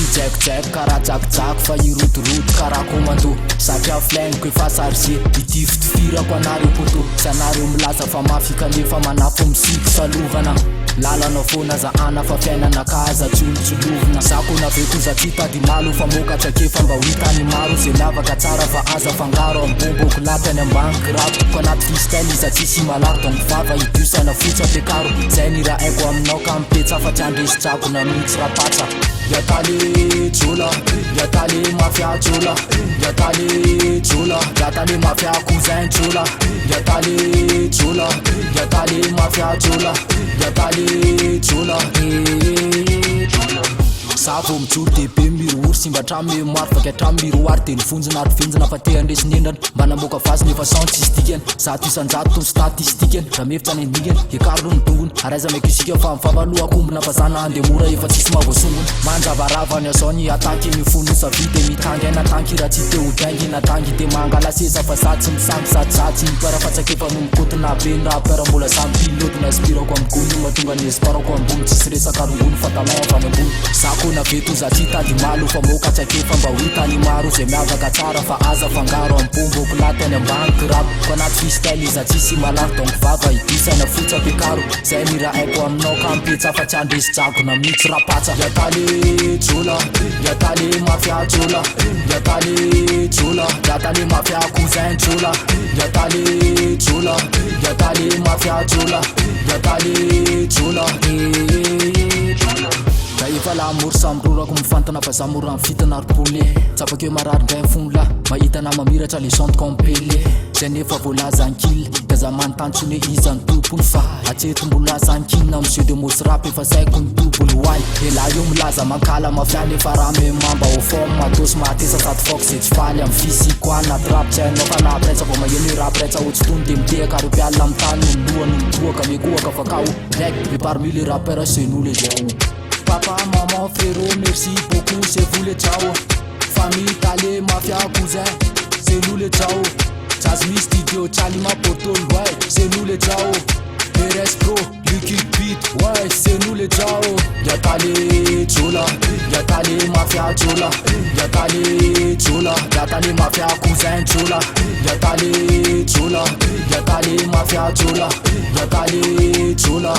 tsy jaiko karaha jakojako fa irotorot karaha commando satria flagniko efa sarge ity fitifirako anareo poto sy anareo milaza fa mafy kanefa manafo misiko salovana lalana foana zahana fa fiainana kaza tsolotsolovina zako nave koza tsy tady malo fa mokatra kefa mba hoitany maro zay miavaka tsara fa aza fangaro ambomboko latany ambany kirako ko anaty freestyle iza tsisy malaro donc vava idiosana fotsy ampiakaro zay ny raha haiko aminao ka mipetsa fa tsy andresitrako na mihitsy rapatsa yatale jola yatale mafia jola yatale jola yatale mafia cousin jola yatale jola yatale mafia jola yatale jola Savo mijoro dehibe mirohoro sy mba hatramy mémoire fa hatramy miroary de nivonjina ary vinjina fa te andresinendrany mba namoaka vazy nefa sans tsistikany zato isan-jato tony statistikany raha mefitra any andigany ekaro no dongony ary aiza maika isika fa mivavaloha akombona fa zana andemora efa tsisy mahavoasongony manjavaravany azao ny ataky mifono savidy mitangy aina tanky raha tsy te hodaingy natangy de mangalaseza fa sady tsy misangy sady zatsy mipara fatsakefa no mikotina be ny raha pera mbola samy piloty naspirako ambony mahatonga ny esparako ambony tsisy resaka rongony fatalon avy any ambony zako naveto za tsy tady malo fa mokatsy akefa mba hoitany maro zay miavaka tsara fa aza fangaro ampomboko latany ambany kirabo ko anaty freestyle iza tsisy malaro donc vava idisana fotsy ampiakaro zay ny raha haiko aminao ka mipetsa fa tsy andresitrako na mihitsy rapatsa yatale jola yatale mafia jola yatale jola yatale mafia cousin jola yatale jola yatale mafia jola yatale jola da efa la moro sambororako mifantana fa za moro amfitana arpole tsapake marary ndray fonla mahitana mamiratra legende compele zay nefa voalaza ankily da za manotantsony iza ny tompony fa atseto mbola zankina monsieur de mos rap efa saiko ny tompony wai ela io milaza mankala mafiany efa raha memamba au fond matosy mahatesa sady fok zay tsy faly amy fisiko anaty rap tsy hainao fa nahapraitsa vao maheno hoe rap raitsa ohatsy tony de mitehaka aro mpialina amy tany noloany mitoaka mekoaka fa kao raiky me parmi les rappeurs c'est nous les gens. Papa, maman, frérot, merci beaucoup, c'est vous les ciao. Famille, Talé, mafia, cousin, c'est nous les ciao. Jasmine Studio, Chalima, Poto, ouais, c'est nous les ciao. Perez Pro, Liquid Beat, ouais, c'est nous les ciao. Y'a Talé, Chola, y'a Talé, mafia, Chola, y'a Talé, Chola, y'a Talé, mafia, cousin, Chola, y'a Talé, Chola, y'a Talé, mafia, Chola, y'a Talé, Chola.